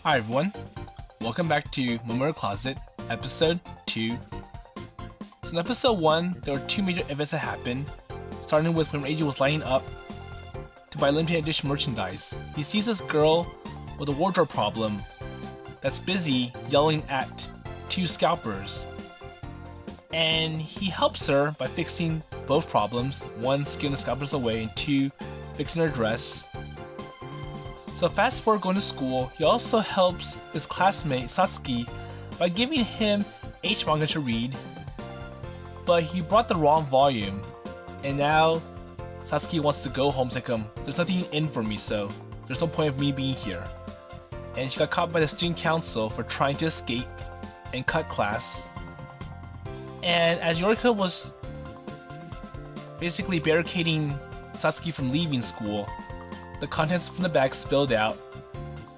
Hi everyone, welcome back to Momoiro Closet, episode 2. So in episode 1, there were two major events that happened, starting with when Reiji was lining up to buy limited edition merchandise. He sees this girl with a wardrobe problem that's busy yelling at two scalpers, and he helps her by fixing both problems, one scaring the scalpers away and two fixing her dress. So fast forward going to school, he also helps his classmate Satsuki by giving him H manga to read, but he brought the wrong volume, and now Satsuki wants to go home. It's like, there's nothing in for me, so there's no point of me being here. And she got caught by the student council for trying to escape and cut class. And as Yoriko was basically barricading Satsuki from leaving school, the contents from the bag spilled out,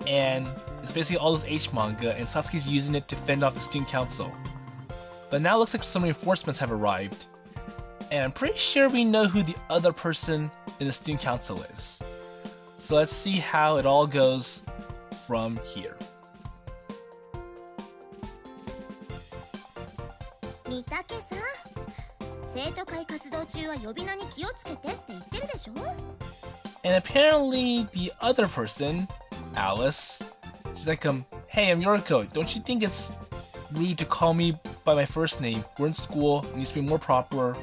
and it's basically all this H manga, and Satsuki's using it to fend off the student council. But now it looks like some reinforcements have arrived, and I'm pretty sure we know who the other person in the student council is. So let's see how it all goes from here. 三宅さん、生徒会活動中は呼び名に気をつけてって言ってるでしょ? And apparently the other person, Alice, she's like, hey, I'm Yoriko. Don't you think it's rude to call me by my first name? We're in school, it needs to be more proper.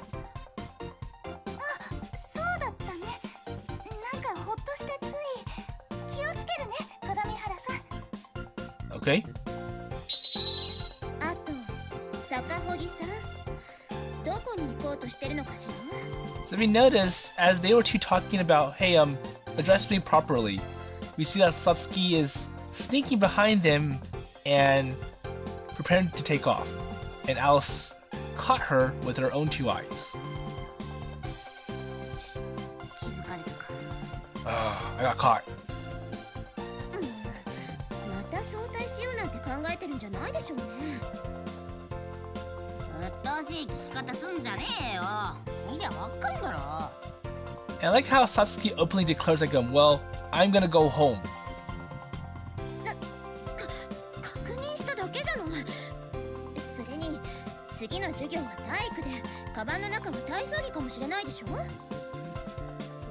Okay. So we notice, as they were two talking about, hey, address me properly, we see that Satsuki is sneaking behind them and preparing to take off. And Alice caught her with her own two eyes. I got caught. And I like how Satsuki openly declares, like, well, I'm gonna go home.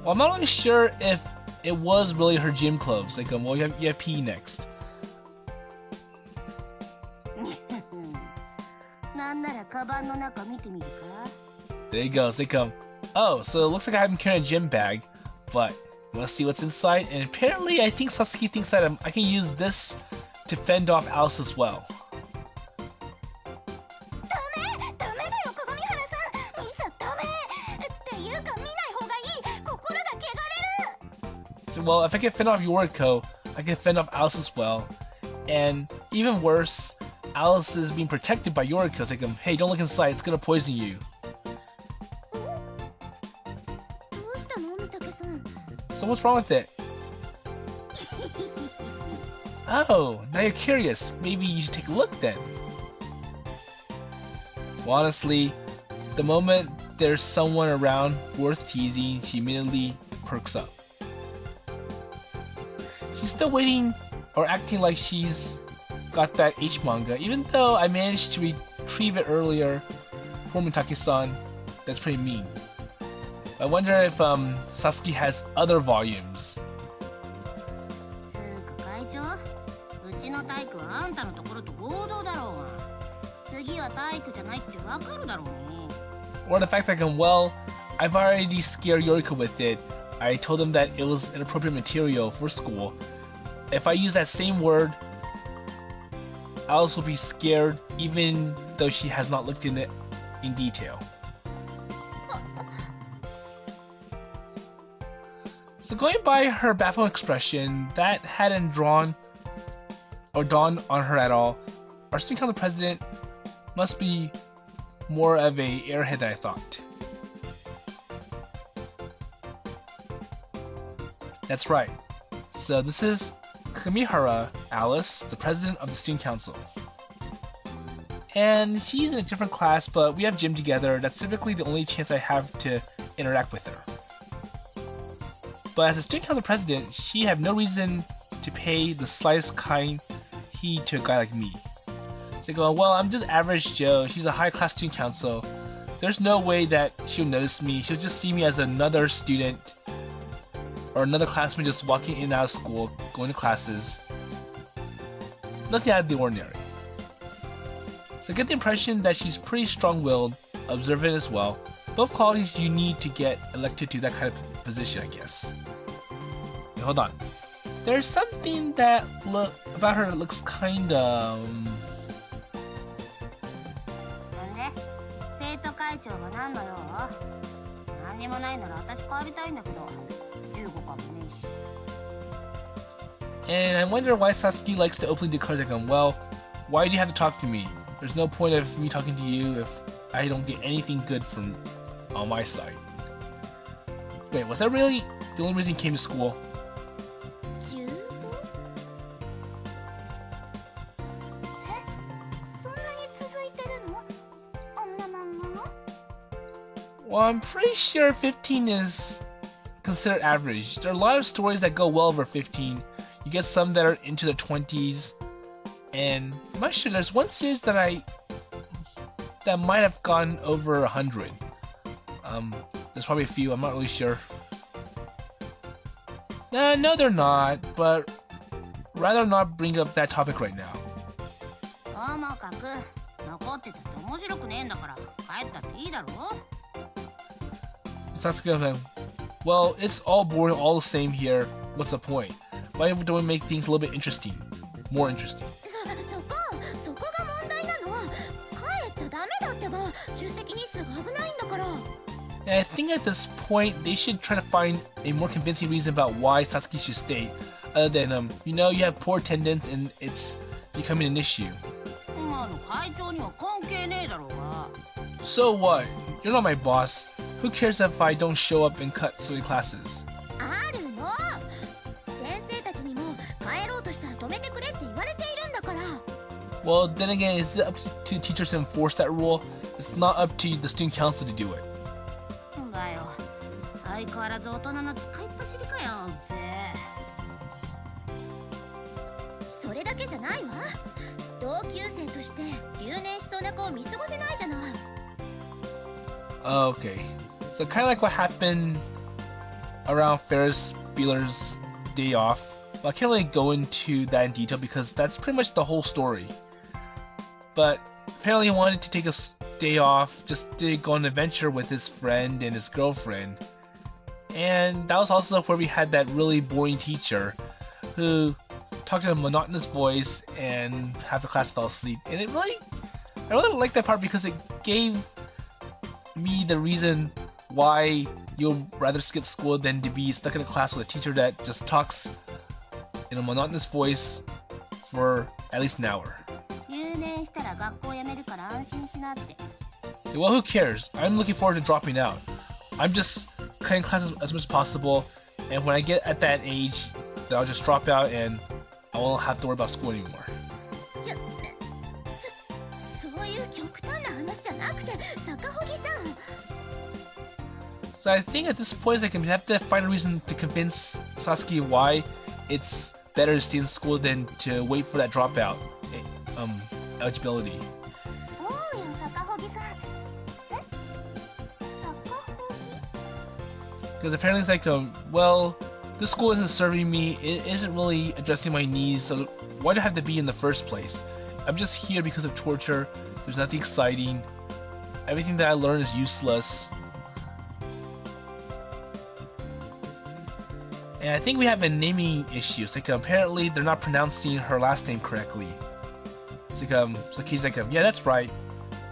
Well, I'm not really sure if it was really her gym clothes. Like, well, you have PE next. There you go. It's like, oh, so it looks like I haven't carried a gym bag, but you want to see what's inside? And apparently, I think Satsuki thinks that I can use this to fend off Alice as well. So, well, if I can fend off Yoriko, I can fend off Alice as well. And even worse, Alice is being protected by Yoriko. It's like, hey, don't look inside, it's gonna poison you. So what's wrong with it? Oh, now you're curious. Maybe you should take a look then. Well, honestly, the moment there's someone around worth teasing, she immediately perks up. She's still waiting or acting like she's got that H manga, even though I managed to retrieve it earlier. Poor Mitake-san, that's pretty mean. I wonder if Satsuki has other volumes. Or the fact that, well, I've already scared Yoriko with it. I told him that it was inappropriate material for school. If I use that same word, Alice will be scared even though she has not looked in it in detail. So going by her baffled expression, that hadn't dawned on her at all. Our student council president must be more of a airhead than I thought. That's right. So this is Kamihara Alice, the president of the student council. And she's in a different class, but we have gym together. That's typically the only chance I have to interact with her. But as a student council president, she had no reason to pay the slightest kind heed to a guy like me. So they go, well, I'm just average Joe. She's a high-class student council. There's no way that she'll notice me. She'll just see me as another student or another classmate just walking in and out of school, going to classes. Nothing out of the ordinary. So I get the impression that she's pretty strong-willed, observant as well. Both qualities you need to get elected to that kind of position, I guess. Wait, hold on. There's something that about her that looks kind of... 生徒会長が何の用？何にもないなら私帰りたいんだけど、15かもねえし。 And I wonder why Satsuki likes to openly declare that, well, why do you have to talk to me? There's no point of me talking to you if I don't get anything good from on my side. Wait, was that really the only reason you came to school? 15？そんなに続いてるの？あんな漫画が？ Well, I'm pretty sure 15 is considered average. There are a lot of stories that go well over 15. You get some that are into the 20s, and I'm not sure. There's one series that might have gone over 100. There's probably a few. I'm not really sure. No, they're not. But rather not bring up that topic right now. ともかく残ってたって面白くねえんだから帰ったっていいだろ？ Sasuke, well, it's all boring, all the same here. What's the point? Why don't we make things a little bit interesting? More interesting. そこが問題なの。帰っちゃダメだってば。出席日数が危ないんだから。 And I think at this point, they should try to find a more convincing reason about why Satsuki should stay. Other than, you have poor attendance and it's becoming an issue. 今の会長には関係ねえだろうが。 So what? You're not my boss. Who cares if I don't show up and cut silly classes? あるの。先生たちにも帰ろうとしたら止めてくれって言われているんだから。 Well, then again, is it up to teachers to enforce that rule? It's not up to the student council to do it. だよ。相変わらず大人の使いっ走りかよ、ぜ。それだけじゃないわ。同級生として留年しそうな子を見過ごせないじゃない。 Okay. So kind of like what happened around Ferris Bueller's Day Off. Well, I can't really go into that in detail because that's pretty much the whole story. But apparently he wanted to take a day off just to go on an adventure with his friend and his girlfriend. And that was also where we had that really boring teacher who talked in a monotonous voice and half the class fell asleep. And I really liked that part because it gave me the reason why you'll rather skip school than to be stuck in a class with a teacher that just talks in a monotonous voice for at least an hour. 留年したら学校辞めるから安心しなって。 Well, who cares? I'm looking forward to dropping out. I'm just cutting classes as much as possible, and when I get at that age, then I'll just drop out and I won't have to worry about school anymore. そういう極端な話じゃなくて、坂穂木さん。 So I think at this point, I can have to find a reason to convince Sasuke why it's better to stay in school than to wait for that dropout eligibility. そうよ、坂穂木さん。え？坂穂木？ Because apparently it's like, well, this school isn't serving me, it isn't really addressing my needs, so why do I have to be in the first place? I'm just here because of torture, there's nothing exciting, everything that I learn is useless. And I think we have a naming issue. It's like apparently they're not pronouncing her last name correctly. It's like so he's like yeah, that's right.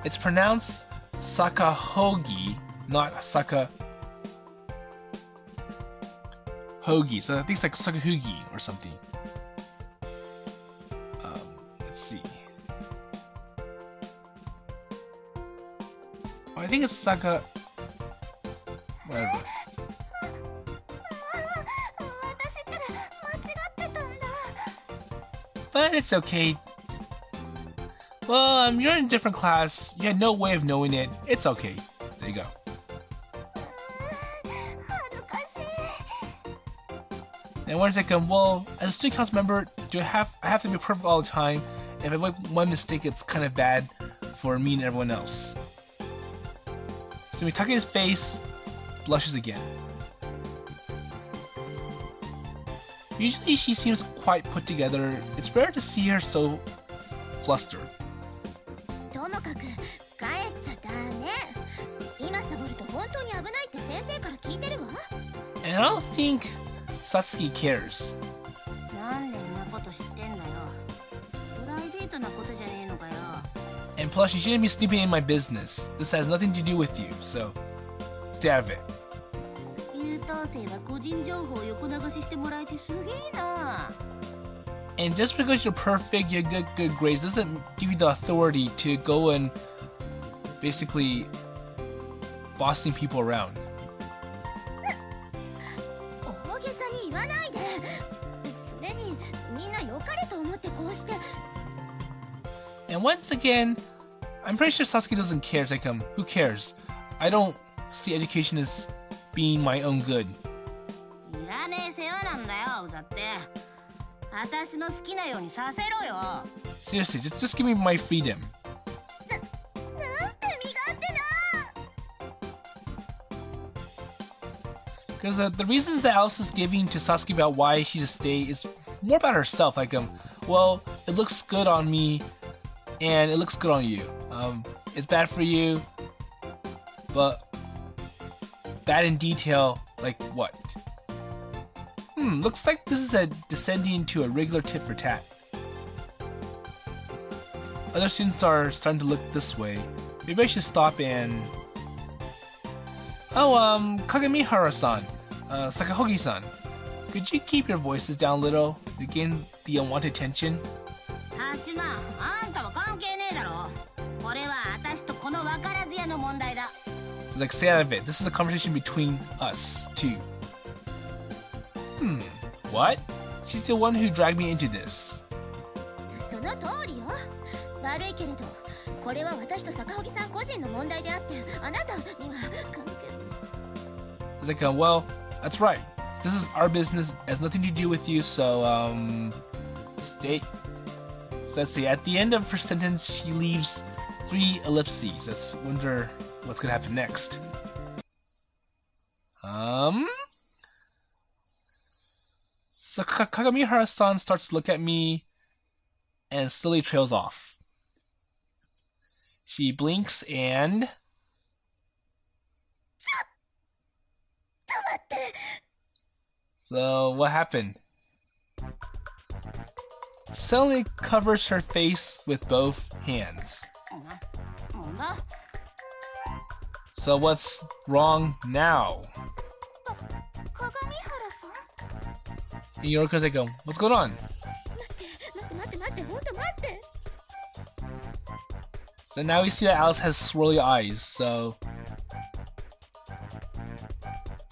It's pronounced Sakahogi, not Sakahogi. So I think it's like Sakahugi or something. Let's see. Oh, I think it's Saka. Whatever. But it's okay. Well, you're in a different class. You had no way of knowing it. It's okay. There you go. And one's like, well, as a student council member, I have to be perfect all the time? If I make one mistake, it's kind of bad for me and everyone else. So Mitake's face blushes again. Usually she seems quite put together. It's rare to see her so flustered. And I don't think Satsuki cares. And plus, you shouldn't be sleeping in my business. This has nothing to do with you, so stay out of it. And just because you're perfect, you get good grades, doesn't give you the authority to go and basically bossing people around. And once again, I'm pretty sure Satsuki doesn't care. It's like, who cares? I don't see education as being my own good. Seriously, just give me my freedom. Because the reasons that Alice is giving to Satsuki about why she should stay is more about herself. Like, well, it looks good on me, and it looks good on you. It's bad for you, but bad in detail, like what? Looks like this is descending to a regular tit for tat. Other students are starting to look this way. Maybe I should stop and... Oh, Kagamihara-san, Sakahogi-san, could you keep your voices down a little to gain the unwanted tension? Like, stay out of it. This is a conversation between us two. What? She's the one who dragged me into this. It's like, well, that's right. This is our business. It has nothing to do with you, so, stay. So let's see, at the end of her sentence, she leaves 3 ellipses. Let's wonder what's gonna happen next. So Kagamihara-san starts to look at me and slowly trails off. She blinks and... So what happened? She suddenly covers her face with both hands. So what's wrong now? And Yoriko's like, what's going on? So now we see that Alice has swirly eyes, so...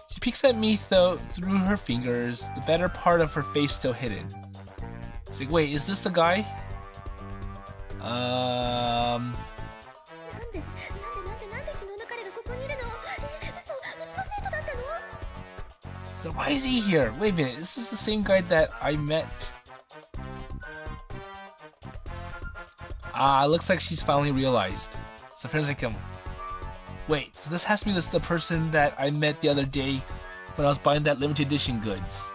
She peeks at me though through her fingers, the better part of her face still hidden. It's like, wait, is this the guy? So why is he here? Wait a minute, this is the same guy that I met. Looks like she's finally realized. So apparently like, wait, so this has to be the person that I met the other day when I was buying that limited edition goods.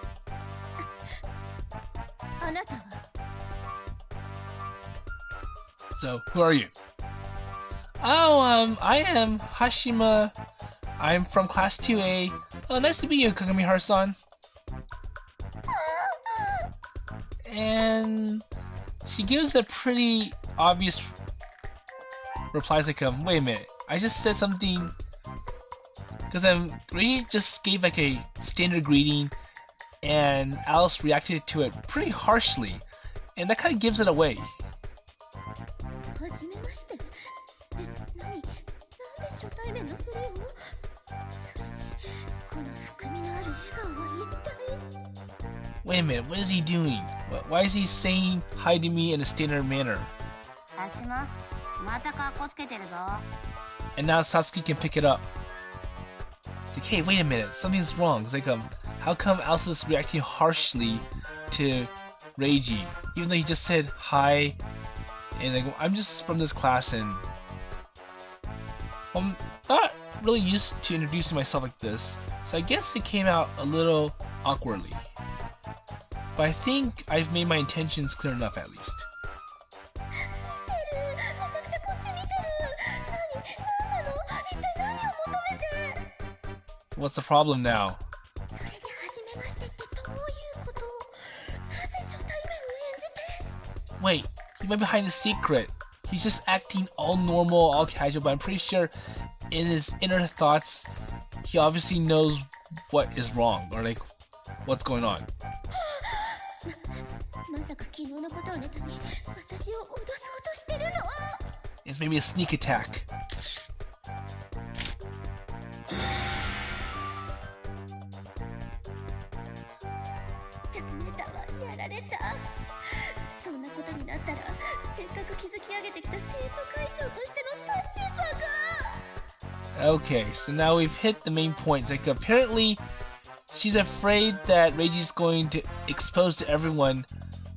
So, who are you? Oh, I am Hashima. I'm from class 2A. Oh, nice to meet you, Kagamihara-san. And she gives a pretty obvious replies like, wait a minute, I just said something, because Reiji just gave like a standard greeting, and Alice reacted to it pretty harshly, and that kind of gives it away. Wait a minute, what is he doing? Why is he saying hi to me in a standard manner? And now Satsuki can pick it up. It's like, hey, wait a minute, something's wrong. It's like, how come Alice is reacting harshly to Reiji, even though he just said hi, and like, I'm just from this class and I'm not really used to introducing myself like this, so I guess it came out a little awkwardly. But I think I've made my intentions clear enough at least. What's the problem now? Wait, he went behind a secret. He's just acting all normal, all casual, but I'm pretty sure in his inner thoughts, he obviously knows what is wrong, or like, what's going on. It's maybe a sneak attack. Okay, so now we've hit the main points. Like, apparently, she's afraid that Reiji's going to expose to everyone.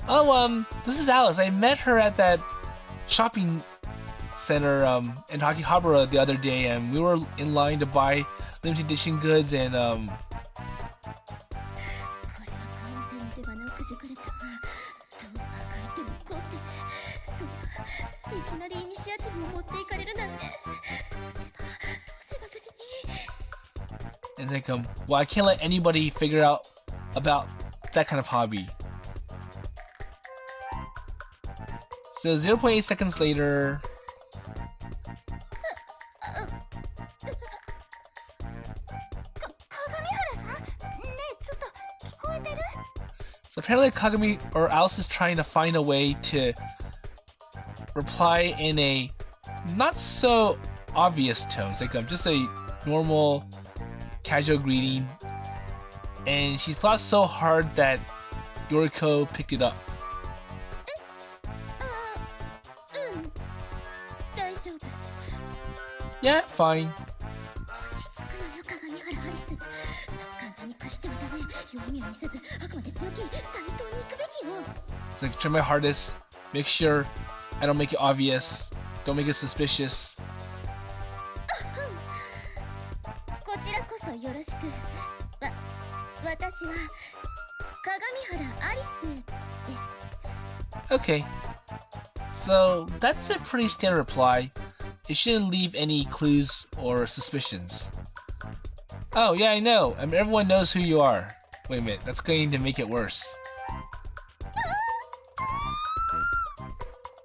Oh, this is Alice. I met her at that shopping center in Akihabara the other day, and we were in line to buy limited edition goods, and it's like, well, I can't let anybody figure out about that kind of hobby. So 0.8 seconds later. So apparently Kagami or Alice is trying to find a way to reply in a not so obvious tone. It's like just a normal casual greeting, and she thought so hard that Yoriko picked it up. Yeah, fine. It's like, try my hardest, make sure I don't make it obvious, don't make it suspicious. Okay, so that's a pretty standard reply. It shouldn't leave any clues or suspicions. Oh yeah, I know. I mean, everyone knows who you are. Wait a minute, that's going to make it worse.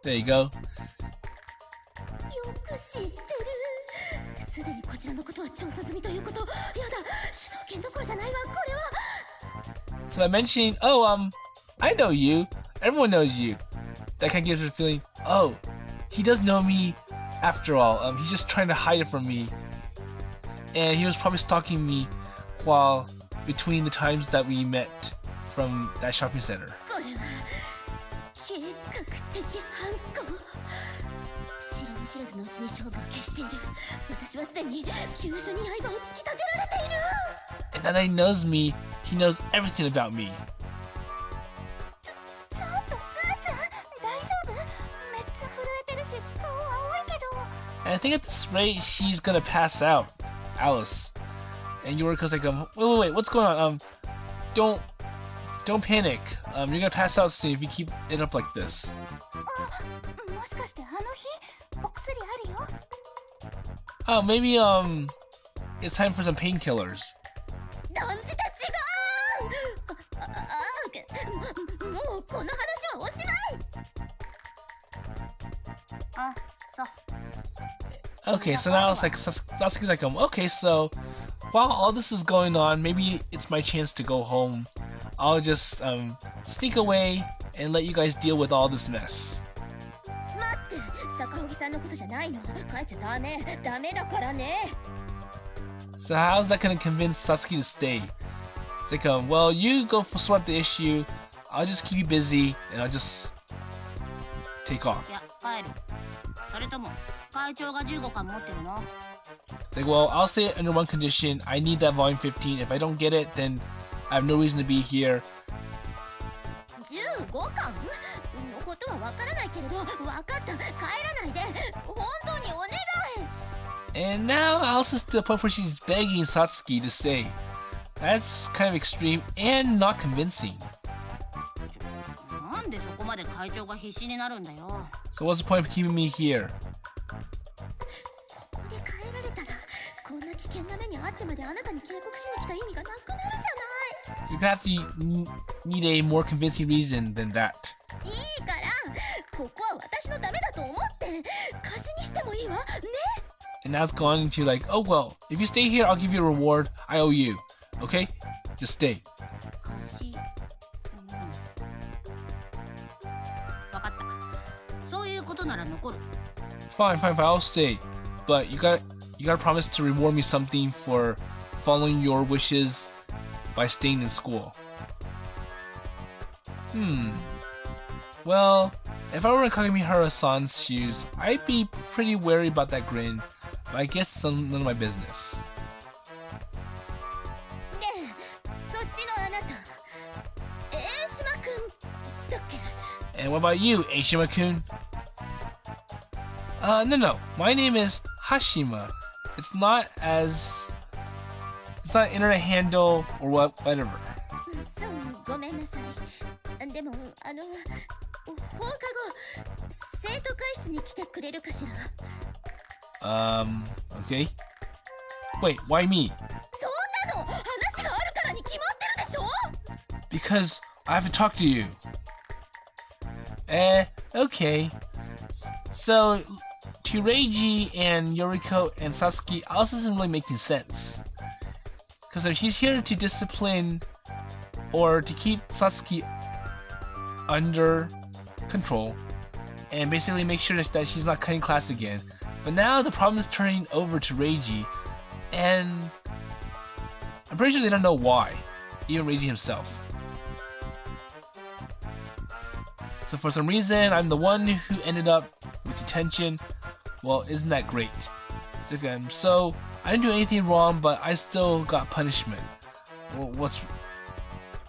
There you go. So by mentioning, oh, I know you. Everyone knows you. That kind of gives her a feeling, oh, he does know me after all. He's just trying to hide it from me. And he was probably stalking me while between the times that we met from that shopping center. And now that he knows me, he knows everything about me. And I think at this rate, she's gonna pass out, Alice. And Yoriko's like, wait, what's going on? Don't panic. You're gonna pass out soon if you keep it up like this. Oh, maybe, it's time for some painkillers. Okay, so now it's like, Satsuki's like, okay, so while all this is going on, maybe it's my chance to go home. I'll just, sneak away and let you guys deal with all this mess. So how's that gonna convince Satsuki to stay? It's like, well, you go sort out the issue, I'll just keep you busy, and I'll just take off. It's like, well, I'll stay under one condition. I need that volume 15. If I don't get it, then I have no reason to be here. 15巻のことはわからないけれど、わかった、帰らないで、本当にお願い。And now Alice is to the point where she's begging Satsuki to stay. That's kind of extreme and not convincing. なんでそこまで会長が必死になるんだよ。So what's the point of keeping me here? ここで帰られたら、こんな危険な目にあってまであなたに警告しに来た意味がなくなるじゃない。You're gonna have to need a more convincing reason than that. いいから、ここは私のためだと思って貸しにしてもいいわね。And now it's going to like, oh well, if you stay here, I'll give you a reward. I owe you. Okay? Just stay. 貸し、わかった。そういうことなら残る。Fine, I'll stay. But you gotta promise to reward me something for following your wishes by staying in school. Well, if I were in Kagemihara-san's shoes, I'd be pretty wary about that grin, but I guess it's none of my business. で、そっちのあなた、島くんだっけ？ And what about you, Eishima-kun? No. My name is Hashima. It's not internet handle or whatever. そう、ごめんなさい。でも、放課後、生徒会室に来てくれるかしら。Okay. Wait, why me? そんなの、話があるからに決まってるでしょ？ Because I have to talk to you. Okay. So, to Reiji and Yoriko and Satsuki, Alice isn't really making sense. Because if she's here to discipline or to keep Satsuki under control and basically make sure that she's not cutting class again. But now the problem is turning over to Reiji, and I'm pretty sure they don't know why, even Reiji himself. So for some reason, I'm the one who ended up with detention. Well, isn't that great? So I didn't do anything wrong, but I still got punishment. Well,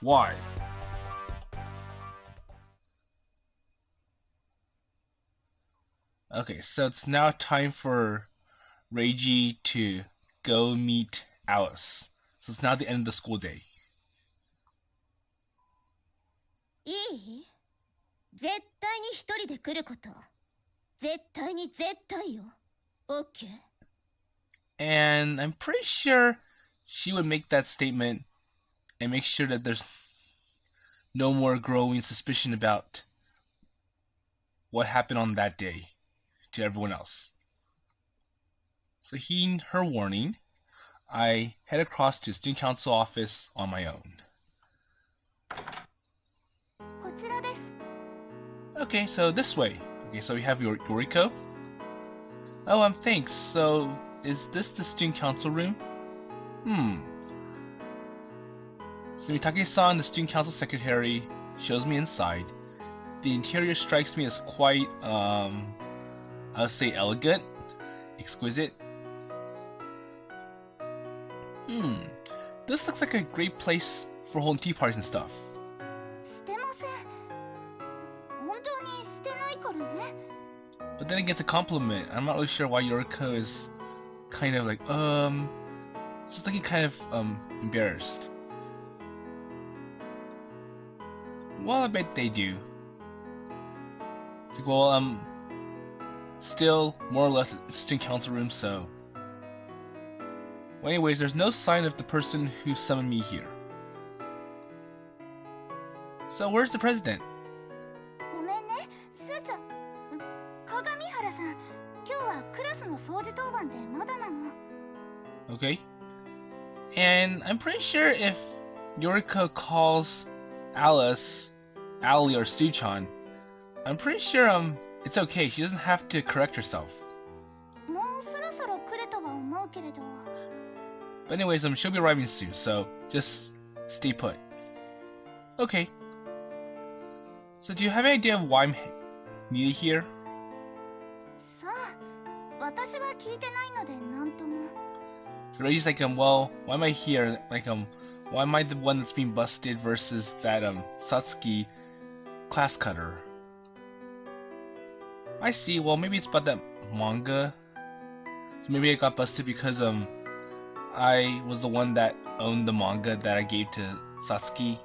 why? Okay, so it's now time for Reiji to go meet Alice. So it's now the end of the school day. いい？絶対に一人で来ること。絶対に絶対よ。OK? And I'm pretty sure she would make that statement and make sure that there's no more growing suspicion about what happened on that day to everyone else. So heeding her warning, I head across to the student council office on my own. こちらです。 Okay, so this way. Okay, so we have your Yoriko. Oh, thanks. So, is this the student council room? So Mitake-san, the student council secretary, shows me inside. The interior strikes me as quite, I would say elegant, exquisite. This looks like a great place for holding tea parties and stuff. してません。本当にしてないからね。But then it gets a compliment. I'm not really sure why Yoriko is kind of like, just looking kind of, embarrassed. Well, I bet they do. It's like, well, still, more or less, it's student council room, so... Well, anyways, there's no sign of the person who summoned me here. So, where's the president? ごめんね、スーツ。鏡原さん、今日はクラスの掃除当番でまだなの。 Okay. And I'm pretty sure if Yoriko calls Alice, Ali, or Suchan, I'm pretty sure it's okay. She doesn't have to correct herself. もうそろそろ来るとは思うけれど。 But anyways, she'll be arriving soon, so just stay put. Okay. So do you have any idea of why I'm needed here? さあ、私は聞いてないのでなんとも。 So Reiji's like, well, why am I here? Like, Why am I the one that's being busted versus that Satsuki class cutter? I see. Well, maybe it's about that manga. So maybe I got busted because I was the one that owned the manga that I gave to Satsuki.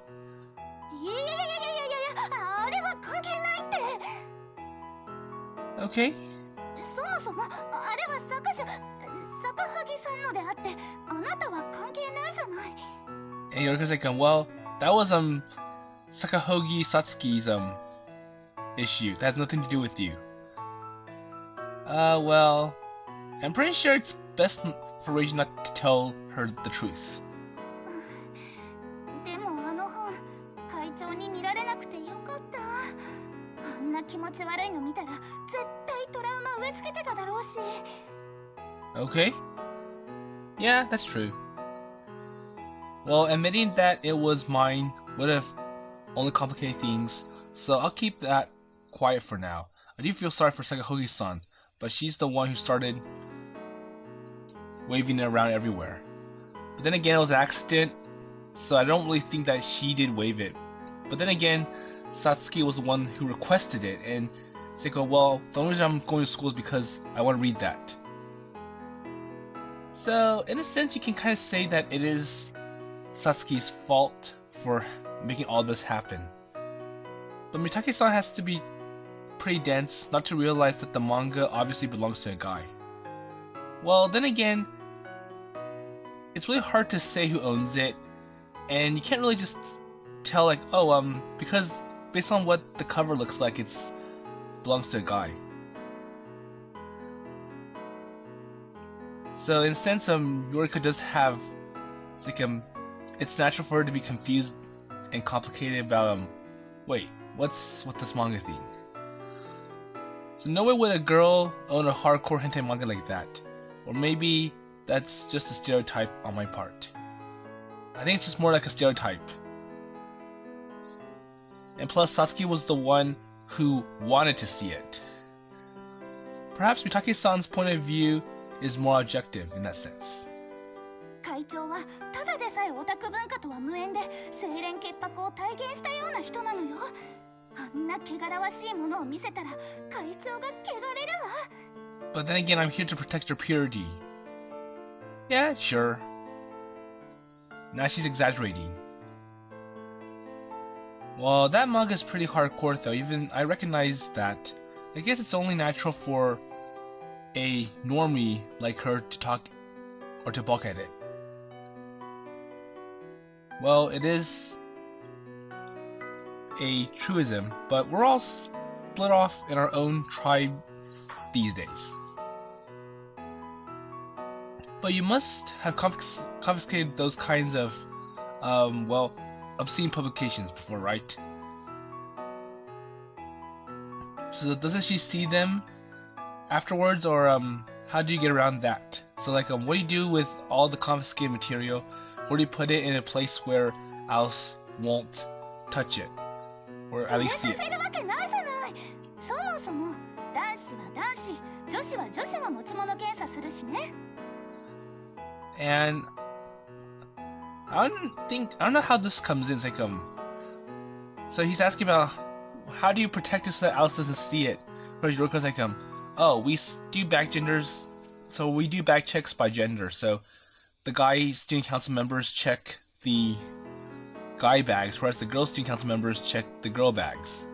いやいやいやいやいやいや、あれは関係ないって。Okay. そもそもあれは坂萩さんのであって、あなたは関係ないじゃない。And Yoriko's like, well, that was Sakahogi Satsuki's issue. That has nothing to do with you. Well, I'm pretty sure it's best for Reiji not to tell her the truth. でもあの本、会長に見られなくてよかった。あんな気持ち悪いの見たら絶対トラウマ植え付けてただろうし。Okay. Yeah, that's true. Well, admitting that it was mine would have only complicated things, so I'll keep that quiet for now. I do feel sorry for Sakahogi-san, but she's the one who started waving it around everywhere. But then again, it was an accident, so I don't really think that she did wave it. But then again, Satsuki was the one who requested it, and it's like, oh, well, the only reason I'm going to school is because I want to read that. So, in a sense, you can kind of say that it is Satsuki's fault for making all this happen. But Mitake-san has to be pretty dense not to realize that the manga obviously belongs to a guy. Well, then again, it's really hard to say who owns it, and you can't really just tell like, oh, because based on what the cover looks like, it belongs to a guy. So in a sense, Yoriko does have, it's like, it's natural for her to be confused and complicated about, wait, what's with this manga thing? So no way would a girl own a hardcore hentai manga like that. Or maybe that's just a stereotype on my part. I think it's just more like a stereotype. And plus, Satsuki was the one who wanted to see it. Perhaps Mitake-san's point of view is more objective in that sense. 会長はただでさえオタク文化とは無縁で清廉潔白を体現したような人なのよ。あんな汚らわしいものを見せたら会長が汚れるわ。But then again, I'm here to protect your purity. Yeah, sure. Now she's exaggerating. Well, that manga is pretty hardcore though, even I recognize that. I guess it's only natural for a normie like her to talk or to balk at it. Well, it is a truism, but we're all split off in our own tribe these days. But you must have confiscated those kinds of, well, obscene publications before, right? So doesn't she see them afterwards, or how do you get around that? So like, what do you do with all the confiscated material? Where do you put it in a place where Alice won't touch it, or at least see it? そもそも男子は男子、女子は女子が持ち物検査するしね。And I don't know how this comes in. It's like so he's asking about how do you protect it so that Alice doesn't see it? Whereas Yoriko's like oh, we do back genders, so we do back checks by gender. So the guy student council members check the guy bags, whereas the girl student council members check the girl bags.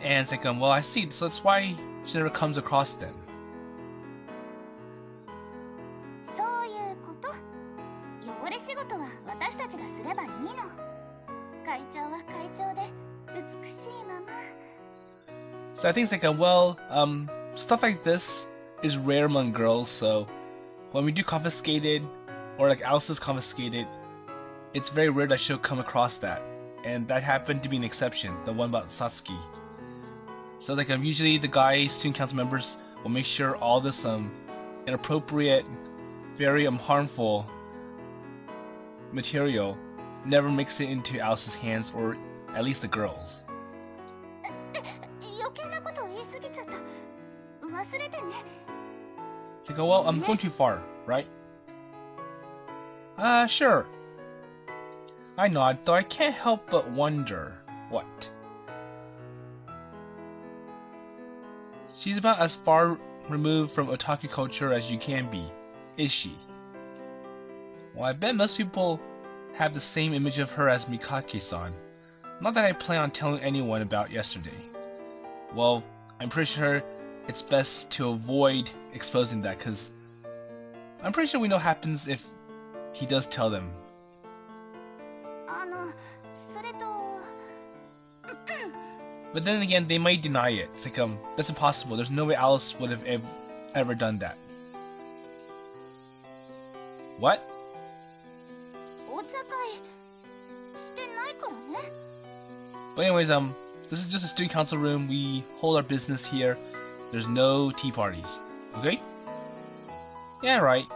And it's like well, I see, so that's why she never comes across them. そういうこと。汚れ仕事は私たちがすればいいの。会長は会長で美しいまま。So I think it's like well, stuff like this is rare among girls, so when we do confiscated, or like Alice is confiscated, it's very rare that she'll come across that. And that happened to be an exception, the one about Satsuki. So like usually the guy student council members will make sure all this inappropriate, very harmful material never makes it into Alice's hands, or at least the girls. 余計なことを言い過ぎちゃった。忘れてね。It's like well, I'm going too far, right? Sure. I nod, though I can't help but wonder. What? She's about as far removed from otaku culture as you can be, is she? Well, I bet most people have the same image of her as Mikake-san. Not that I plan on telling anyone about yesterday. Well, I'm pretty sure it's best to avoid exposing that, because I'm pretty sure we know what happens if he does tell them. それと But then again, they might deny it. It's like, that's impossible. There's no way Alice would have ever done that. What? お茶会してないからね。 But anyways, this is just a student council room. We hold our business here. There's no tea parties. Okay? Yeah, right.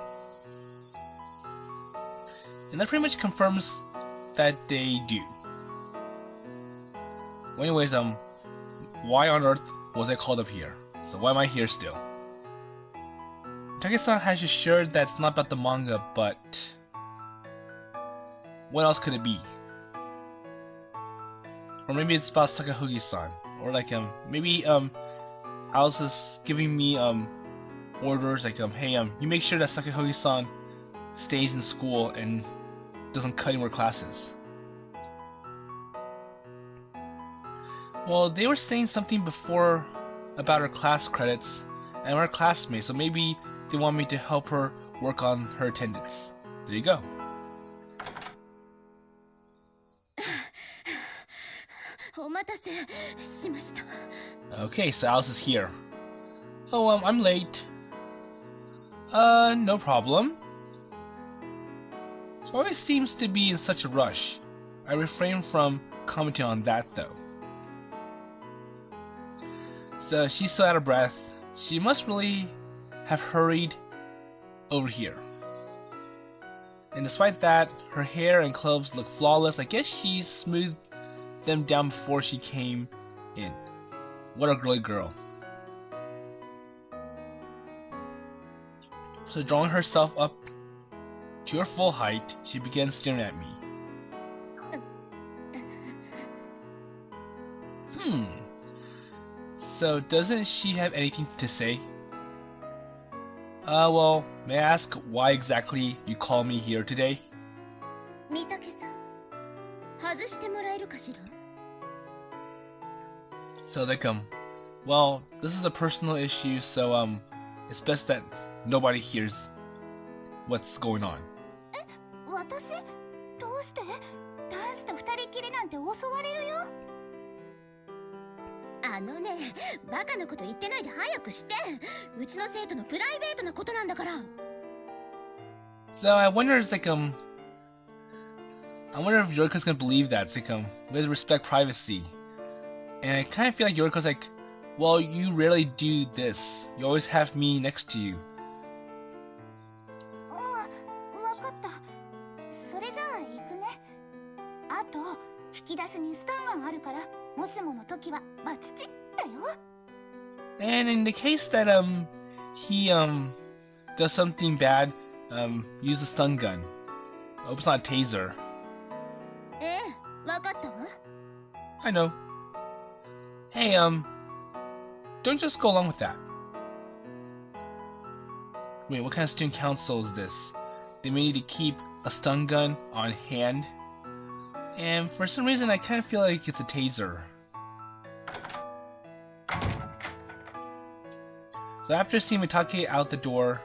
And that pretty much confirms that they do. Well, anyways, why on earth was I called up here? So why am I here still? Take-san has assured that it's not about the manga, but what else could it be? Or maybe it's about Sakahugi-san, or like maybe Alice is giving me orders like hey you make sure that Sakahugi-san stays in school and doesn't cut any more classes. Well, they were saying something before about her class credits and our classmates, so maybe they want me to help her work on her attendance. There you go. お待たせしました。 Okay, so Alice is here. Oh, I'm late. No problem. She always seems to be in such a rush. I refrain from commenting on that, though. So she's so out of breath. She must really have hurried over here. And despite that, her hair and clothes look flawless. I guess she smoothed them down before she came in. What a girly girl. So drawing herself up to her full height, she begins staring at me. So doesn't she have anything to say? Well, may I ask why exactly you call me here today? 三宅さん、外してもらえるかしら? So like well, this is a personal issue, so it's best that nobody hears what's going on. 私どうして男子と二人きりなんて襲われるよ。あのね、バカなこと言ってないで早くして。うちの生徒のプライベートなことなんだから。So I wonder, it's like I wonder if Yoriko's gonna believe that. It's like with respect privacy, and I kind of feel like Yoriko's like, well, you rarely do this. You always have me next to you. わかった。それじゃあ行くね。あと引き出しにスタンガンあるから、もしもの時はバチチだよ。And in the case that he does something bad, use a stun gun. Hope it's not a taser. わかったわ。I know. Hey, don't just go along with that. Wait, what kind of student council is this? They may need to keep a stun gun on hand. And for some reason, I kind of feel like it's a taser. So after seeing Mitake out the door,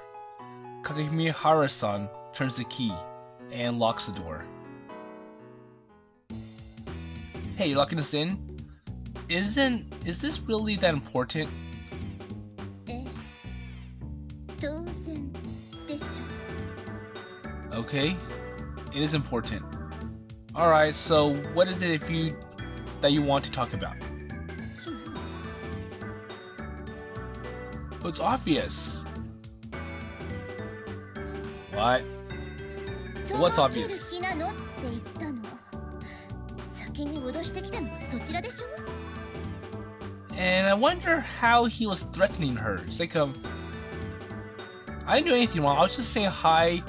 Kakemihara-san turns the key and locks the door. Hey, you're locking us in? Is this really that important? 当然でしょ。 Okay, it is important. Alright, so what is it that you want to talk about? Well, it's obvious. What? What's obvious? 気なのって言ったの。先に脅してきたのはそちらでしょ。 And I wonder how he was threatening her. It's like I didn't do anything wrong. I was just saying hi,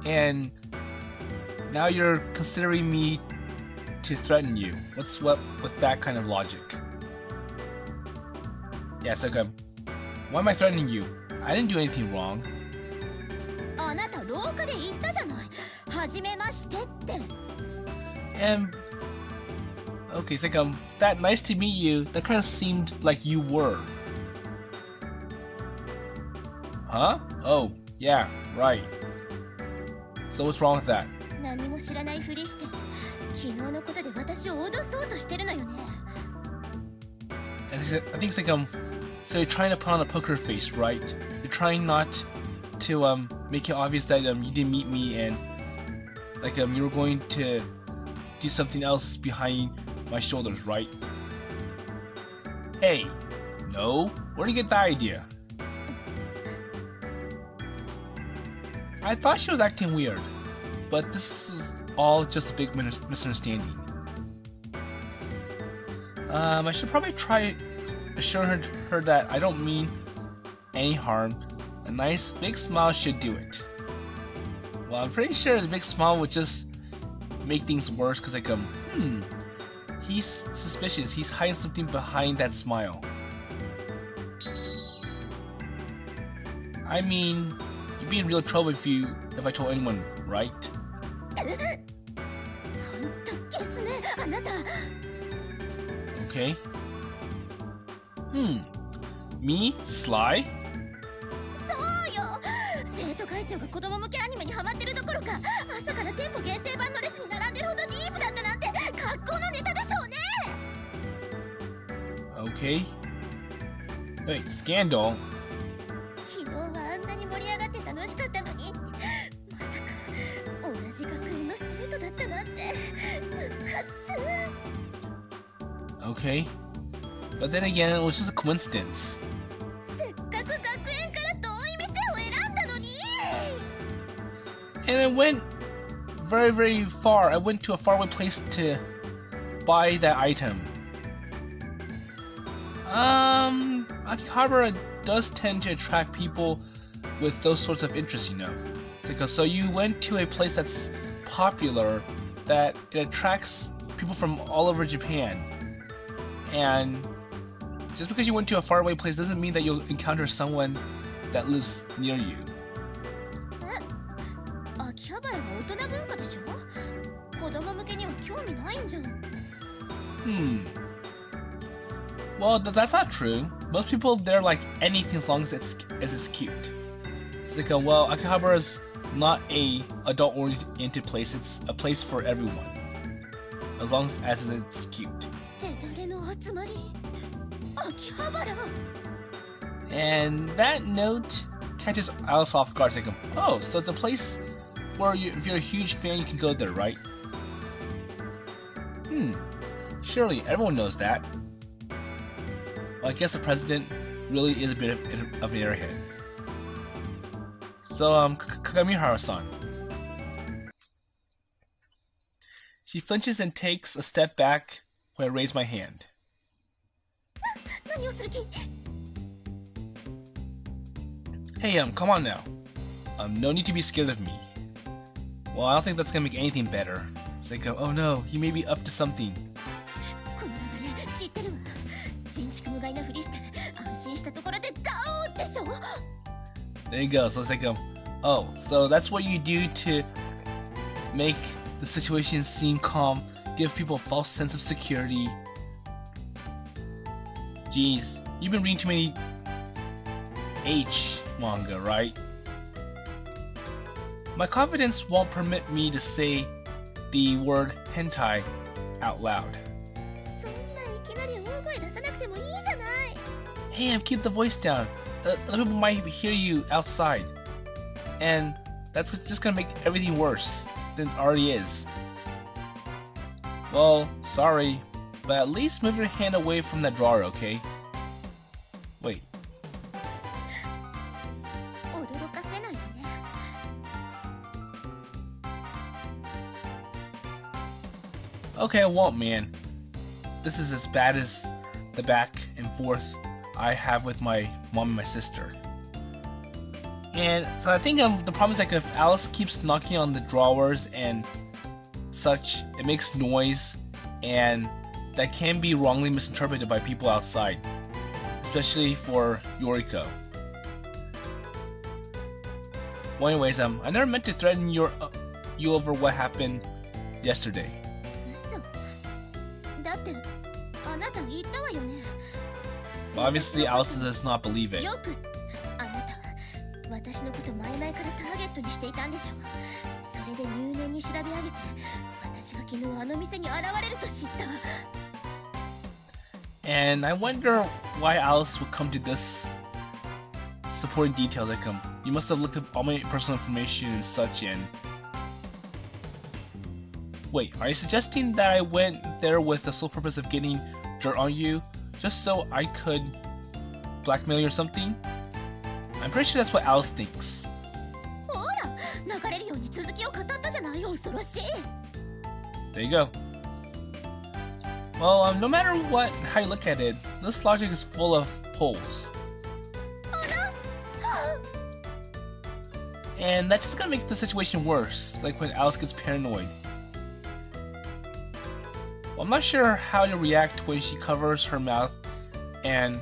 and Now you're considering me to threaten you. What's what with that kind of logic? Yeah, it's like why am I threatening you? I didn't do anything wrong. あなた廊下で言ったじゃない。はじめましてって。And okay, it's like that nice to meet you. That kind of seemed like you were. Huh? Oh, yeah, right. So what's wrong with that? 何も知らないふりして、昨日のことで私を脅そうとしてるのよね。I think it's like so you're trying to put on a poker face, right? You're trying not to make it obvious that you didn't meet me and like you were going to do something else behind my shoulders, right? Hey, no, where did you get that idea? I thought she was acting weird, but this is all just a big misunderstanding. I should probably try assuring her that I don't mean any harm. A nice big smile should do it. Well, I'm pretty sure the big smile would just make things worse because like he's suspicious. He's hiding something behind that smile. I mean, you'd be in real trouble if I told anyone, right? Okay. Me? Sly? そうよ。生徒会長が子供向けアニメにハマってるどころか、朝から店舗限定版の列に並んでるほどディープだったなんて格好のネタでしょうね。Okay. Wait, scandal? 昨日はあんなに盛り上がって楽しかったのに、まさか同じ学園の生徒だったなんて、ムカつ。Okay. But then again, it was just a coincidence. せっかく学園から遠い店を選んだのに。And I went very, very far. I went to a faraway place to buy that item. Akihabara does tend to attract people with those sorts of interests, you know. So you went to a place that's popular, that it attracts people from all over Japan. And just because you went to a faraway place doesn't mean that you'll encounter someone that lives near you. 秋葉原は大人文化でしょ？子供向けには興味ないんじゃん。Well, that's not true. Most people there like anything as long as it's cute. It's like well, Akihabara's not a adult-oriented place. It's a place for everyone, as long as it's cute. って誰の集まり？秋葉原。 And that note catches Alice off guard. It's like, oh, so it's a place where if you're a huge fan, you can go there, right? Surely everyone knows that. Well, I guess the president really is a bit of an airhead. So, Kagamihara-san. She flinches and takes a step back when I raise my hand. 何をする気？ Hey, come on now. No need to be scared of me. Well, I don't think that's gonna make anything better. It's like, oh no, he may be up to something. この流れ知ってるわ。人畜無害なふりして安心したところでガオーでしょ。 There you go. So it's like, oh, so that's what you do to make the situation seem calm, give people a false sense of security. Jeez, you've been reading too many H manga, right? My confidence won't permit me to say the word hentai out loud. そんないきなり大声出さなくてもいいじゃない。 Hey, keep the voice down. Other people might hear you outside. And that's just gonna make everything worse than it already is. Well, sorry, but at least move your hand away from that drawer, okay? Wait. 驚かせないでね。 Okay, I won't, man. This is as bad as the back and forth I have with my mom and my sister. And so I think the problem is like if Alice keeps knocking on the drawers and such, it makes noise, and that can be wrongly misinterpreted by people outside, especially for Yoriko. Well, anyways, I never meant to threaten you over what happened yesterday. 嘘だってあなた言ったわよね But obviously, Alice does not believe it. よくあなた私のこと前々からターゲットにしていたんでしょそれで入念に調べ上げて私が昨日あの店に現れると知った And I wonder why Alice would come to this supporting details. Like, you must have looked up all my personal information and such, and... Wait, are you suggesting that I went there with the sole purpose of getting dirt on you, just so I could blackmail you or something? I'm pretty sure that's what Alice thinks. ほら流れるように続きを語ったじゃない恐ろしい There you go. Well, no matter how you look at it, this logic is full of holes. And that's just gonna make the situation worse, like when Alice gets paranoid. Well, I'm not sure how to react when she covers her mouth and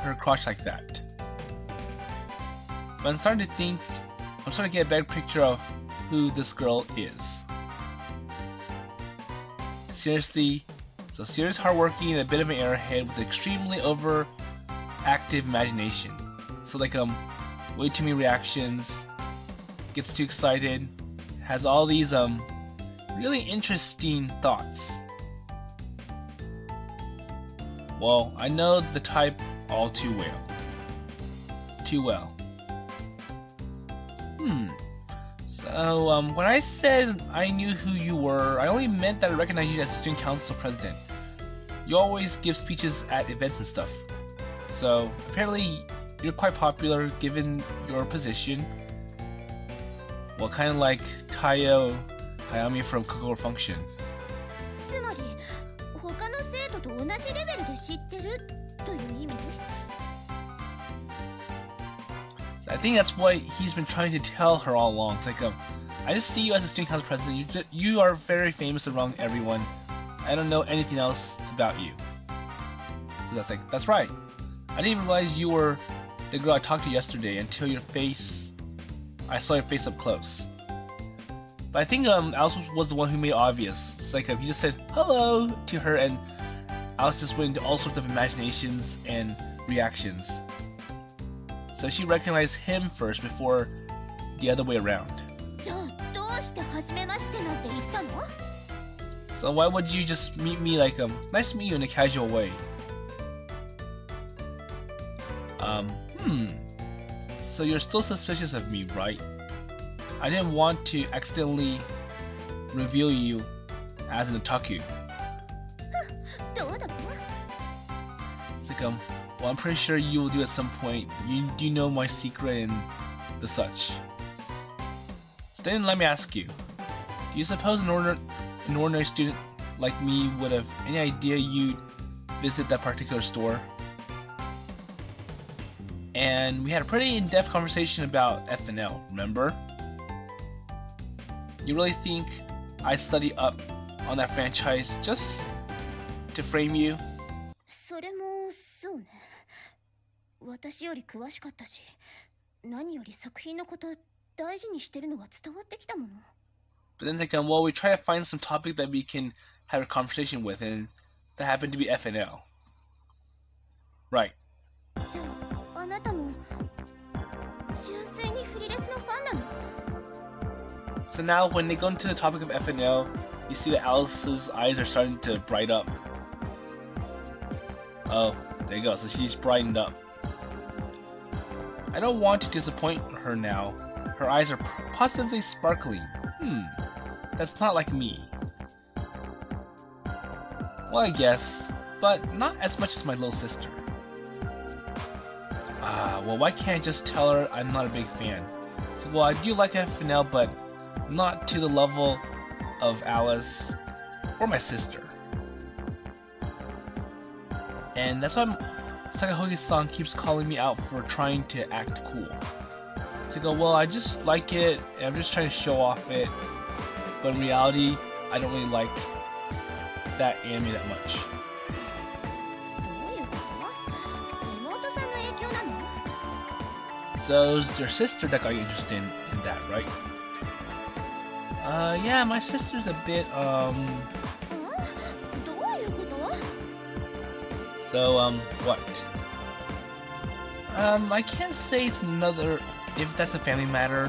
her crotch like that. But I'm starting to get a better picture of who this girl is. Seriously, so serious, hardworking, and a bit of an airhead with extremely overactive imagination. So like way too many reactions, gets too excited, has all these really interesting thoughts. Well, I know the type all too well. Too well. So, when I said I knew who you were, I only meant that I recognized you as student council president. You always give speeches at events and stuff. So, apparently, you're quite popular given your position. Well, kind of like Taiyo Hayami from Kokoro Function. つまり他の生徒と同じレベルで知ってるという意味 I think that's what he's been trying to tell her all along. It's like, I just see you as a student council president. You are very famous around everyone. I don't know anything else about you. So that's right. I didn't even realize you were the girl I talked to yesterday until I saw your face up close. But I think Alice was the one who made it obvious. It's like he just said hello to her, and Alice just went into all sorts of imaginations and reactions. So she recognized him first before the other way around. じゃあどうして初めましてなんて言ったの So why would you just meet me like nice to meet you in a casual way? So you're still suspicious of me, right? I didn't want to accidentally reveal you as an otaku. どうだ It's like well, I'm pretty sure you will do at some point. You do know my secret and the such. So then let me ask you. Do you suppose an ordinary student like me would have any idea you'd visit that particular store? And we had a pretty in-depth conversation about FNL, remember? You really think I study up on that franchise just to frame you? それもそうね私より詳しかったし何より作品のこと大事にしてるのが伝わってきたもの But then like, well, we try to find some topic that we can have a conversation with, and that happened to be FNL. Right. じゃああなたも純粋にフリレスのファンなの So now when they go into the topic of FNL, you see that Alice's eyes are starting to bright up. Oh, there you go, so she's brightened up. I don't want to disappoint her now. Her eyes are positively sparkling. That's not like me. Well, I guess, but not as much as my little sister. Well, why can't I just tell her I'm not a big fan? So, well, I do like FNL, but not to the level of Alice or my sister. And that's why Sakahogi-san keeps calling me out for trying to act cool. So I go, well, I just like it, and I'm just trying to show off it. But in reality, I don't really like that anime that much. どういうこと？妹さんの影響なの？ So it's your sister that got you interested in that, right? Yeah, my sister's a bit, どういうこと？ So, what? I can't say it's another, if that's a family matter,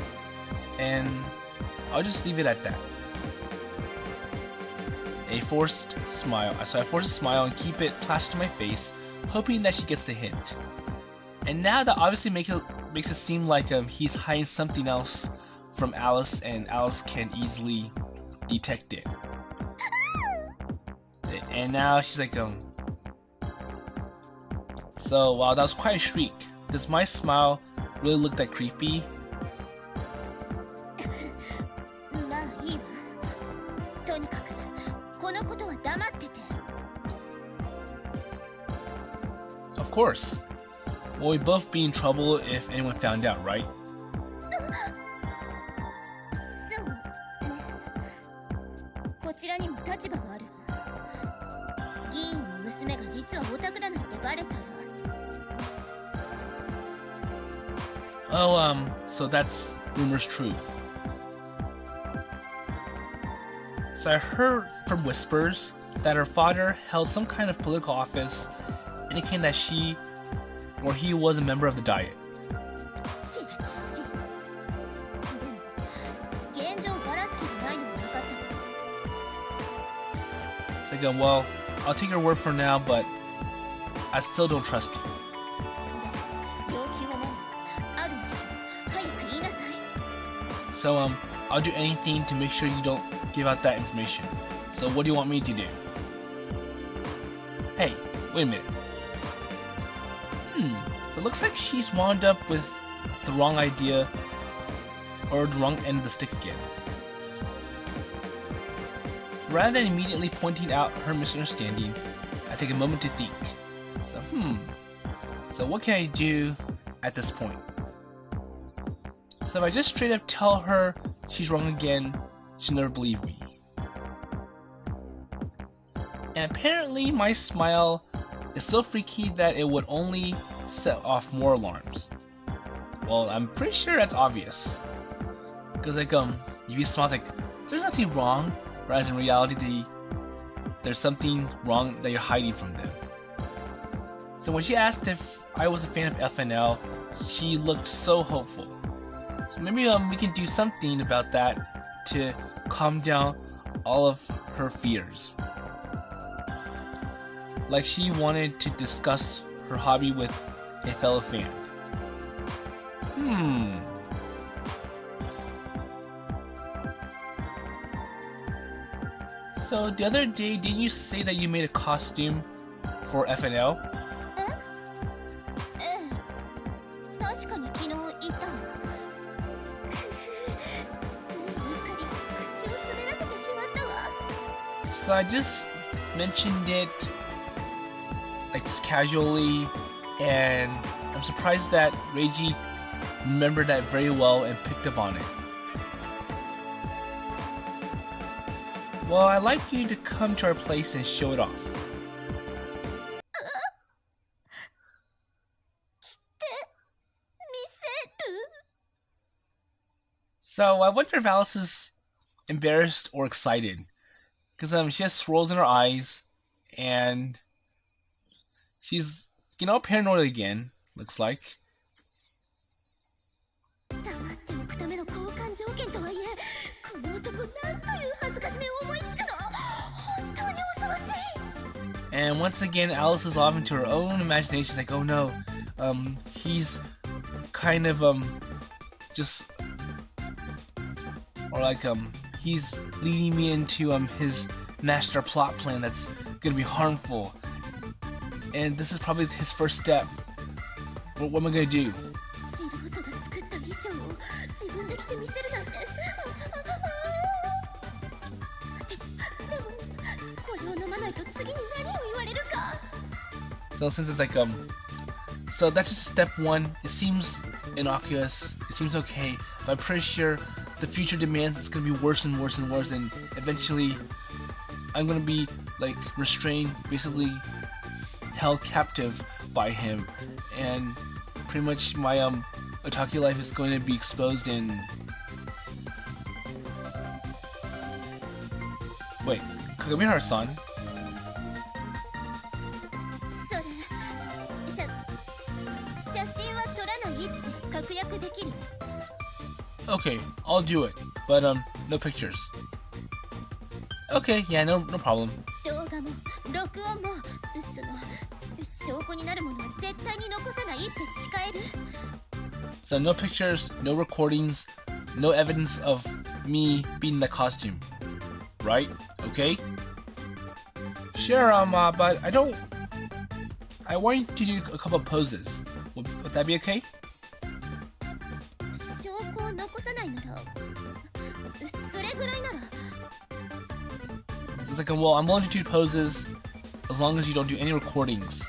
and I'll just leave it at that. A forced smile. So I force a smile and keep it plastered to my face, hoping that she gets the hint. And now that obviously makes it seem like he's hiding something else from Alice, and Alice can easily detect it. And now she's like, So wow, that was quite a shriek. Does my smile really look that creepy? まあいいわ。とにかくこのことは黙ってて。Of course. Well, we'd both be in trouble if anyone found out, right? そうね。こちらにも立場があるわ。議員の娘が実はオタクだなんてバレたら。Oh, so that's rumors true. So I heard from whispers that her father held some kind of political office, indicating that she or he was a member of the Diet. しらじらしい。でも現状バラす気がないのは分かった。 It's like, well, I'll take your word for now, but I still don't trust you. 要求は何？あるんでしょ？早く言いなさい。 So, I'll do anything to make sure you don't give out that information. So what do you want me to do? Hey, wait a minute. It looks like she's wound up with the wrong idea or the wrong end of the stick again. Rather than immediately pointing out her misunderstanding, I take a moment to think. So what can I do at this point? So if I just straight up tell her she's wrong again, she'll never believe me. And apparently my smile is so freaky that it would only set off more alarms. Well, I'm pretty sure that's obvious. Because like, if you smile, like, there's nothing wrong, whereas in reality, there's something wrong that you're hiding from them. So when she asked if I was a fan of FNL, she looked so hopeful. So maybe we can do something about that to calm down all of her fears. Like she wanted to discuss her hobby with a fellow fan. So the other day, didn't you say that you made a costume for FNL? ええ。確かに昨日言ったわ。ついうっかり口を滑らせてしまったわ。 So I just mentioned it like just casually, and I'm surprised that Reiji remembered that very well and picked up on it. Well, I'd like you to come to our place and show it off. So I wonder if Alice is embarrassed or excited, because she has swirls in her eyes, and she's, paranoid again, looks like. 黙っておくための交換条件とはいえ、この男なんという恥ずかしめを思いつくの。本当に恐ろしい。 And once again, Alice is off into her own imagination, like, oh no, he's kind of, just, or like, he's leading me into, his master plot plan that's gonna be harmful. And this is probably his first step. What am I gonna do? 素人が作った衣装を自分で着てみせるなんて。でも、これを飲まないと次に何を言われるか。 So since it's like, so that's just step one. It seems innocuous, it seems okay, but I'm pretty sure the future demands it's gonna be worse and worse and worse, and eventually I'm gonna be like restrained, basically held captive by him, and pretty much my otaku life is going to be exposed. And wait, Kagami-san. それ写真は撮らないって確約できる Okay, I'll do it, but no pictures. Okay, yeah, no problem. 動画も録音もその証拠になるものは絶対に残さないって誓える So no pictures, no recordings, no evidence of me being in the costume, right? Okay. Sure, but I want you to do a couple of poses. Would that be okay? 証拠を残さないならそれぐらいなら It's like, well, I'm willing to do poses as long as you don't do any recordings.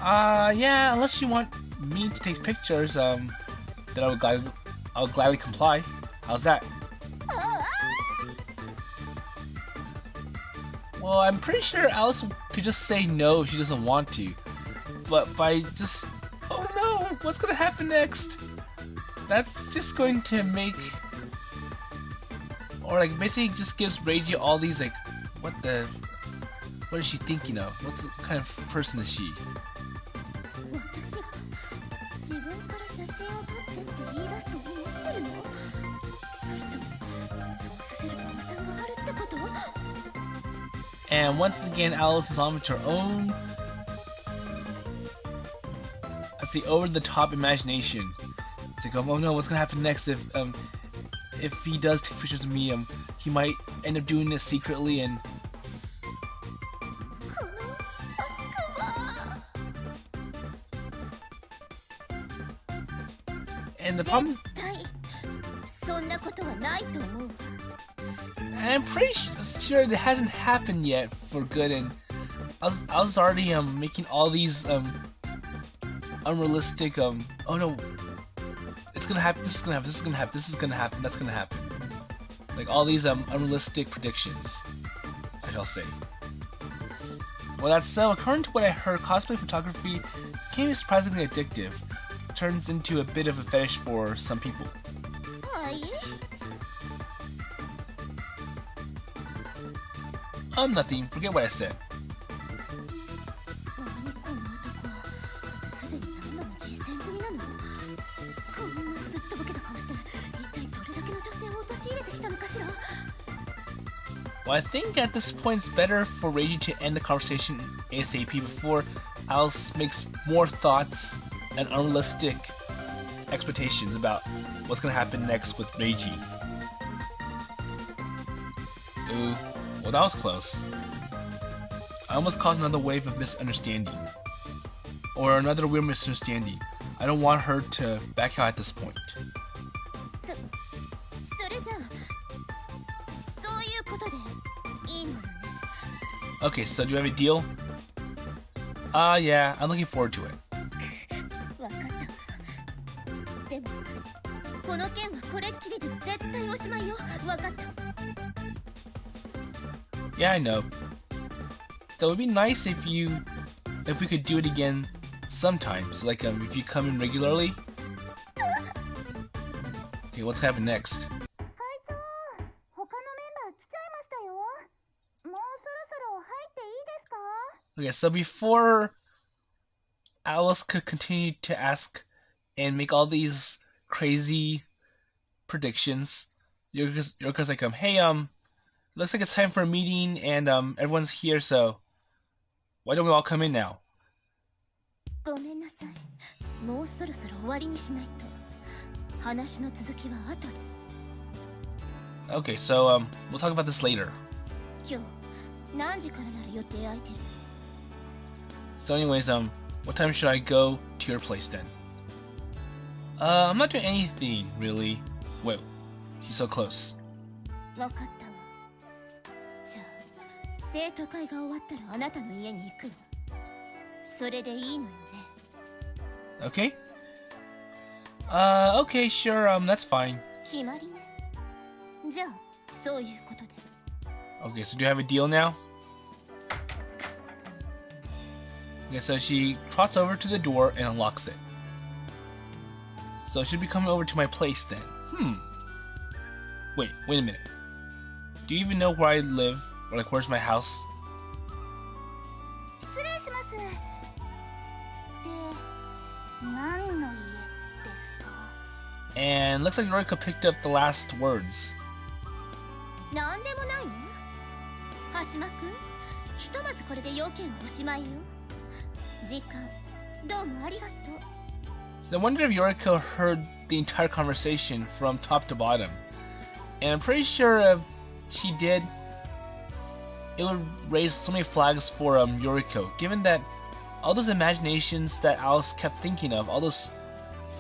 Yeah, unless you want me to take pictures, then I'll gladly comply. How's that? Well, I'm pretty sure Alice could just say no if she doesn't want to. But by just... Oh no! What's gonna happen next? That's just going to make... Or like basically just gives Reiji all these like... What is she thinking of? What kind of person is she? 私が自分から写真を撮ってって言い出すと思ってるのそれともそうさせる可能性があるってこと And once again, Alice is on to her own, I say, over-the-top imagination. It's like, oh no, what's gonna happen next if he does take pictures of me? He might end up doing this secretly, and the problem. 絶対そんなことはないと思う I'm pretty sure it hasn't happened yet for good, and I was already making all these unrealistic oh no, it's gonna happen, this is gonna happen, this is gonna happen, this is gonna happen, that's gonna happen, like all these unrealistic predictions, I shall say. Well, that's so. According to what I heard, cosplay photography can be surprisingly addictive. It turns into a bit of a fetish for some people. はい Nothing. Forget what I said. 何この男すでに何度も実践済みなのこんなすっとぼけた顔して一体どれだけの女性を陥れてきたのかしら Well, I think at this point it's better for Reiji to end the conversation ASAP before Alice makes more thoughts and unrealistic expectations about what's gonna happen next with Reiji. Ooh, well that was close. I almost caused another wave of misunderstanding. Or another weird misunderstanding. I don't want her to back out at this point. それじゃあそういうことでいいのよね Okay, so do you have a deal? Yeah, I'm looking forward to it. わかったでもこの件はこれっきりで絶対おしまいよわかった Yeah, I know. So it would be nice if we could do it again sometimes, like if you come in regularly. Okay, what's happening next? 会長他のメンバー来ちゃいましたよもうそろそろ入っていいですか Okay, so before Alice could continue to ask and make all these crazy predictions, Yoriko's like, hey, looks like it's time for a meeting and everyone's here, so why don't we all come in now? ごめんなさいもうそろそろ終わりにしないと話の続きは後で Okay, so we'll talk about this later. 今日何時からなら予定空いてる So anyways, what time should I go to your place then? I'm not doing anything, really. Wait, she's so close. わかったわじゃあ生徒会が終わったらあなたの家に行くわそれでいいのよね Okay? Okay, sure, that's fine. 決まりね。じゃあそういうことで。 Okay, so do you have a deal now? Okay, so she trots over to the door and unlocks it. So she'll be coming over to my place then. Wait a minute. Do you even know where I live? Or like, where's my house? 失礼します。で、何の家ですか？ And looks like Yoriko picked up the last words. なんでもないの？羽島くん、ひとまずこれで要件はおしまいよ。時間、どうもありがとう。 So I wonder if Yoriko heard the entire conversation from top to bottom. And I'm pretty sure if she did, it would raise so many flags for Yoriko, given that all those imaginations that Alice kept thinking of, all those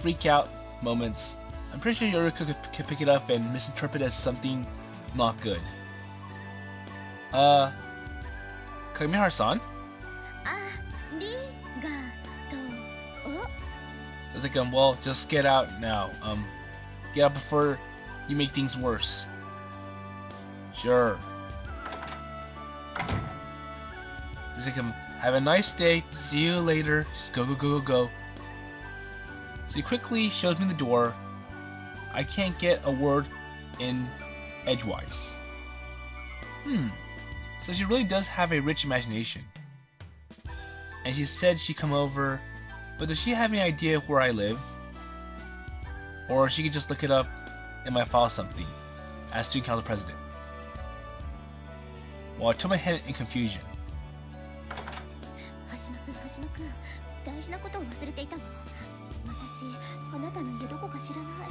freak out moments, I'm pretty sure Yoriko could pick it up and misinterpret it as something not good. Kagami-san? ありがとう。 So it's like, well, just get out now. Get out before you make things worse. Sure. It's like, have a nice day. See you later. Just go, go, go, go, go. So he quickly shows me the door. I can't get a word in edgewise. So she really does have a rich imagination. And she said she'd come over, but does she have any idea where I live? Or she could just look it up in my file something as student council president. Well, I took my head in confusion. 羽島くん、羽島くん、大事なことを忘れていたの。私、あなたの家どこか知らない。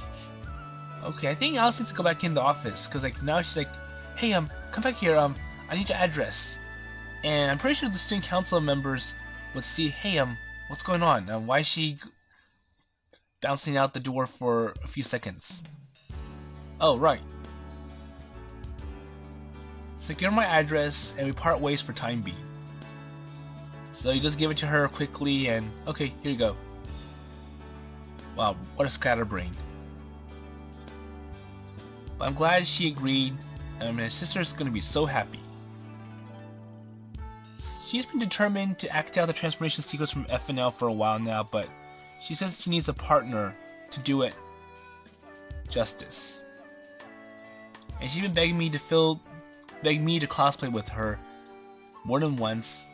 Okay, I think Alice needs to go back in the office because like now she's like, hey, come back here. I need your address. And I'm pretty sure the student council members would see, hey, what's going on? Why is she bouncing out the door for a few seconds? Oh, right. So give her my address and we part ways for time being. So you just give it to her quickly and okay, here you go. Wow, what a scatterbrain. But I'm glad she agreed, and my sister's gonna be so happy. She's been determined to act out the transformation sequence from FNL for a while now, but she says she needs a partner to do it justice. And she's been begging me to cosplay with her more than once,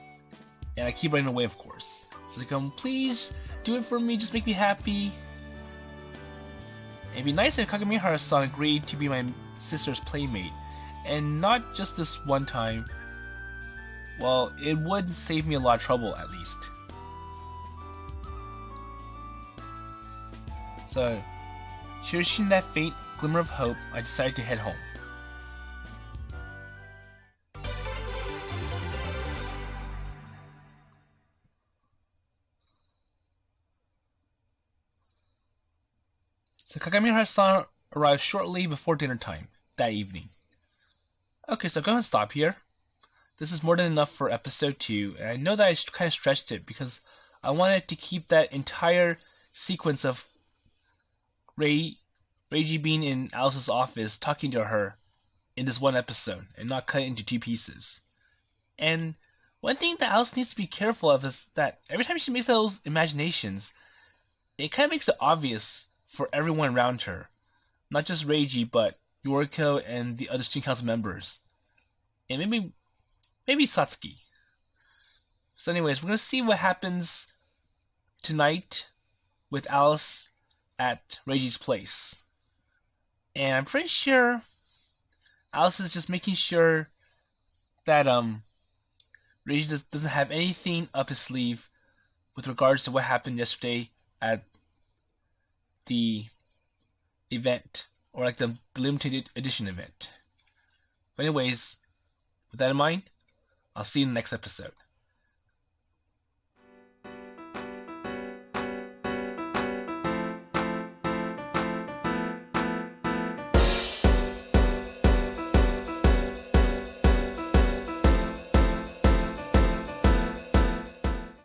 and I keep running away, of course. So like, please do it for me, just make me happy. It'd be nice if Kagami-san agreed to be my sister's playmate, and not just this one time. Well, it would save me a lot of trouble, at least. So, cherishing that faint glimmer of hope, I decided to head home. So Kagami-san arrived shortly before dinner time that evening. Okay, so go ahead and stop here. This is more than enough for episode 2, and I know that I kind of stretched it because I wanted to keep that entire sequence of Reiji being in Alice's office talking to her in this one episode and not cut it into 2 pieces. And one thing that Alice needs to be careful of is that every time she makes those imaginations, it kind of makes it obvious for everyone around her. Not just Reiji, but Yoriko and the other student council members. And maybe Satsuki. So anyways, we're going to see what happens tonight with Alice at Reiji's place. And I'm pretty sure Alice is just making sure that Reiji doesn't have anything up his sleeve with regards to what happened yesterday at the event, or like the limited edition event. But anyways, with that in mind, I'll see you in the next episode.